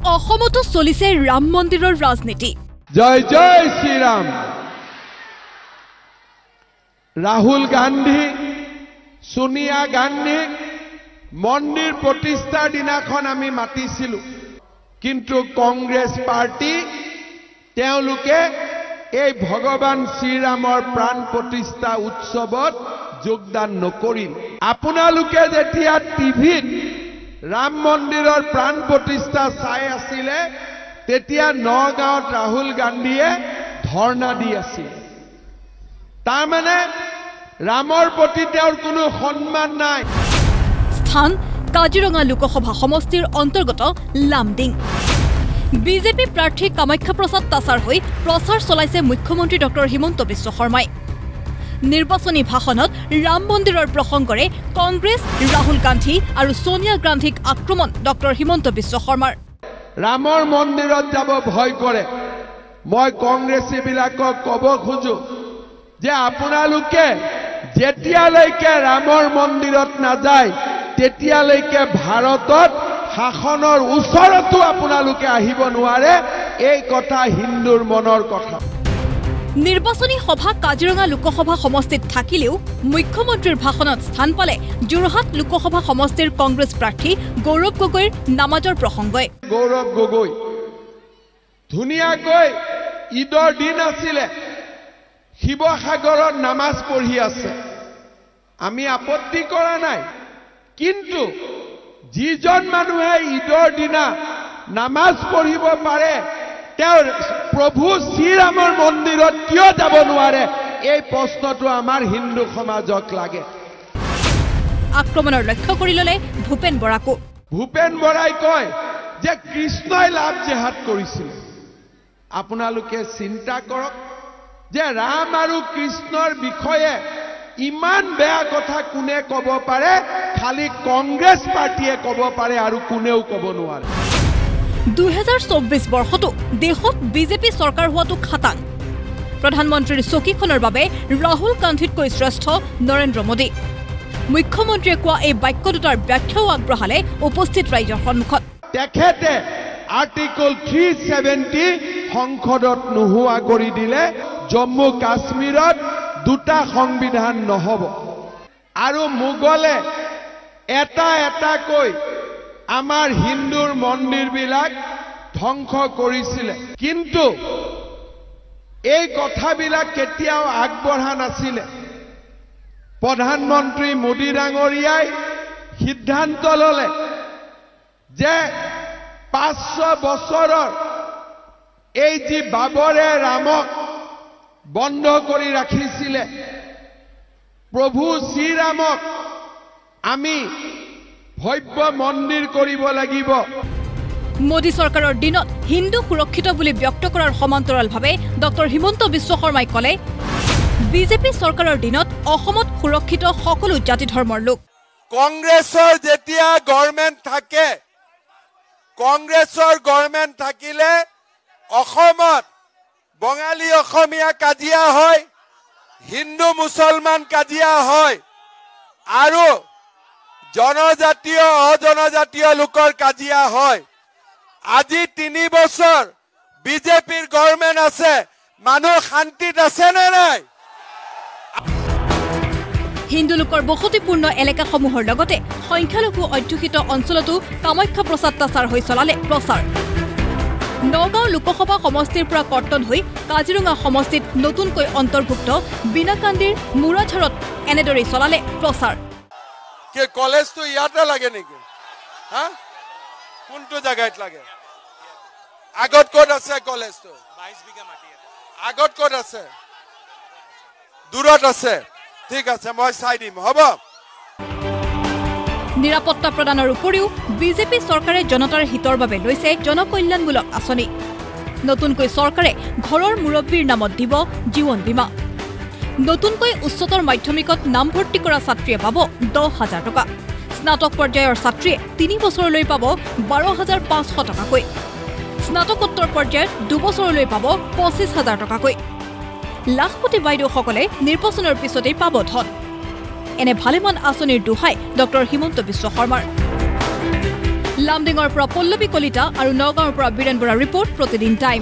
অসমতো চলিছে ৰাম মন্দিৰৰ ৰাজনীতি। জয় জয় শ্ৰীৰাম। ৰাহুল গান্ধী, সোনিয়া গান্ধী মন্দিৰ প্ৰতিষ্ঠাৰ দিনাখন আমি মাতিছিলো, কিন্তু কংগ্ৰেছ পাৰ্টি তেওঁলোকে এই ভগৱান শ্ৰীৰামৰ প্ৰাণ প্ৰতিষ্ঠা উৎসৱত যোগদান নকৰিল। আপোনালোকে যেতিয়া টিভিত ৰাম মন্দিৰৰ প্ৰাণ প্ৰতিষ্ঠা চাই আছিলে, তেতিয়া নগাঁৱত ৰাহুল গান্ধীয়ে ধৰ্ণা দি আছিল। তাৰমানে ৰামৰ প্ৰতি তেওঁৰ কোনো সন্মান নাই। স্থান কাজিৰঙা লোকসভা সমষ্টিৰ অন্তৰ্গত লামডিং। বিজেপি প্ৰাৰ্থী কামাখ্যা প্ৰসাদ তাছাৰ হৈ প্ৰচাৰ চলাইছে মুখ্যমন্ত্ৰী ডক্টৰ হিমন্ত বিশ্ব শৰ্মাই। নিৰ্বাচনী ভাষণত ৰাম মন্দিৰৰ প্ৰসংগৰে কংগ্ৰেছ, ৰাহুল গান্ধী আৰু সোনিয়া গান্ধীক আক্ৰমণ ডক্টৰ হিমন্ত বিশ্ব শৰ্মাৰ। ৰামৰ মন্দিৰত যাব ভয় কৰে। মই কংগ্ৰেছীবিলাকক ক'ব খোজো যে আপোনালোকে যেতিয়ালৈকে ৰামৰ মন্দিৰত নাযায়, তেতিয়ালৈকে ভাৰতত শাসনৰ ওচৰতো আপোনালোকে আহিব নোৱাৰে। এই কথা হিন্দুৰ মনৰ কথা। নিৰ্বাচনী সভা কাজিৰঙা লোকসভা সমষ্টিত থাকিলেও মুখ্যমন্ত্ৰীৰ ভাষণত স্থান পালে যোৰহাট লোকসভা সমষ্টিৰ কংগ্ৰেছ প্ৰাৰ্থী গৌৰৱ গগৈৰ নামাজৰ প্ৰসংগই। গৌৰৱ গগৈ ধুনীয়াকৈ ঈদৰ দিন আছিলে, শিৱসাগৰত নামাজ পঢ়ি আছে, আমি আপত্তি কৰা নাই। কিন্তু যিজন মানুহে ঈদৰ দিনা নামাজ পঢ়িব পাৰে, তেওঁৰ প্ৰভু শ্ৰীৰামৰ মন্দিৰত কিয় যাব নোৱাৰে? এই প্ৰশ্নটো আমাৰ হিন্দু সমাজক লাগে। আক্ৰমণৰ লক্ষ্য কৰি ল'লে ভূপেন বৰাকো। ভূপেন বৰাই কয় যে কৃষ্ণই লাভ জেহাদ কৰিছিল। আপোনালোকে চিন্তা কৰক যে ৰাম আৰু কৃষ্ণৰ বিষয়ে ইমান বেয়া কথা কোনে ক'ব পাৰে? খালি কংগ্ৰেছ পাৰ্টিয়ে ক'ব পাৰে আৰু কোনেও ক'ব নোৱাৰে। 2024 বৰ্ষতো দেশত বিজেপি চৰকাৰ হোৱাটো খাটাং। প্ৰধানমন্ত্ৰীৰ চকীখনৰ বাবে ৰাহুল গান্ধীতকৈ শ্ৰেষ্ঠ নৰেন্দ্ৰ মোদী। মুখ্যমন্ত্ৰীয়ে কোৱা এই বাক্য দুটাৰ ব্যাখ্যাও আগবঢ়ালে উপস্থিত ৰাইজৰ সন্মুখত। তেখেতে আৰ্টিকল 370 সংসদত নোহোৱা কৰি দিলে, জম্মু কাশ্মীৰত দুটা সংবিধান নহব। আৰু মোগলে এটা এটাকৈ আমাৰ হিন্দুৰ মন্দিৰবিলাক ধ্বংস কৰিছিলে, কিন্তু এই কথাবিলাক কেতিয়াও আগবঢ়া নাছিলে। প্ৰধানমন্ত্ৰী মোদী ডাঙৰীয়াই সিদ্ধান্ত ললে যে 500 বছৰৰ এই যি বাবৰে ৰামক বন্ধ কৰি ৰাখিছিলে, প্ৰভু শ্ৰীৰামক আমি ভব্য মন্দিৰ কৰিব লাগিব। মোদী চৰকাৰৰ দিনত হিন্দু সুৰক্ষিত বুলি ব্যক্ত কৰাৰ সমান্তৰালভাৱে ডক্টৰ হিমন্ত বিশ্ব শৰ্মাই ক'লে, বিজেপি চৰকাৰৰ দিনত অসমত সুৰক্ষিত সকলো জাতি ধৰ্মৰ লোক। কংগ্ৰেছৰ যেতিয়া গভৰ্ণমেণ্ট থাকে, কংগ্ৰেছৰ গভৰ্ণমেণ্ট থাকিলে অসমত বঙালী অসমীয়া কাজিয়া হয়, হিন্দু মুছলমান কাজিয়া হয়, আৰু জনজাতীয় অজনজাতীয় লোকৰ কাজিয়া হয়। আজি 3 বছৰ বিজেপিৰ গভৰ্ণমেণ্ট আছে, মানুহ শান্তিত আছে নে নাই? হিন্দু লোকৰ বসতিপূৰ্ণ এলেকাসমূহৰ লগতে সংখ্যালঘু অধ্যুষিত অঞ্চলতো কামাখ্যা প্ৰসাদ তাছাৰ হৈ চলালে প্ৰচাৰ। নগাঁও লোকসভা সমষ্টিৰ পৰা কৰ্তন হৈ কাজিৰঙা সমষ্টিত নতুনকৈ অন্তৰ্ভুক্ত বিনাকান্দিৰ মুৰাঝাৰত এনেদৰেই চলালে প্ৰচাৰ। কি কলেজটো ইয়াতে লাগে নেকি? হা, কোনটো জায়গাত লাগে? আগত ক'ত আছে কলেজটো? 22 বিঘা মাটি আগত ক'ত আছে? দূৰত আছে। ঠিক আছে, মই চাই দিম, হ'ব। নিৰাপত্তা প্ৰদানৰ উপৰিও বিজেপি চৰকাৰে জনতাৰ হিতৰ বাবে লৈছে জনকল্যাণমূলক আঁচনি। নতুনকৈ চৰকাৰে ঘৰৰ মুৰব্বীৰ নামত দিব জীৱন বীমা। নতুনকৈ উচ্চতৰ মাধ্যমিকত নামভৰ্তি কৰা ছাত্ৰীয়ে পাব 10,000 টকা। স্নাতক পৰ্যায়ৰ ছাত্ৰীয়ে 3 বছৰলৈ পাব 12,500 টকাকৈ। স্নাতকোত্তৰ পৰ্যায়ত 2 বছৰলৈ পাব 25,000 টকাকৈ। লাখপতি বাইদেউসকলে নিৰ্বাচনৰ পিছতেই পাব ধন। এনে ভালেমান আঁচনিৰ দোহাই ডক্টৰ হিমন্ত বিশ্ব শৰ্মাৰ। লামডিঙৰ পৰা পল্লৱী কলিতা আৰু নগাঁৱৰ পৰা বীৰেন বৰাৰ ৰিপৰ্ট প্ৰতিদিন টাইম।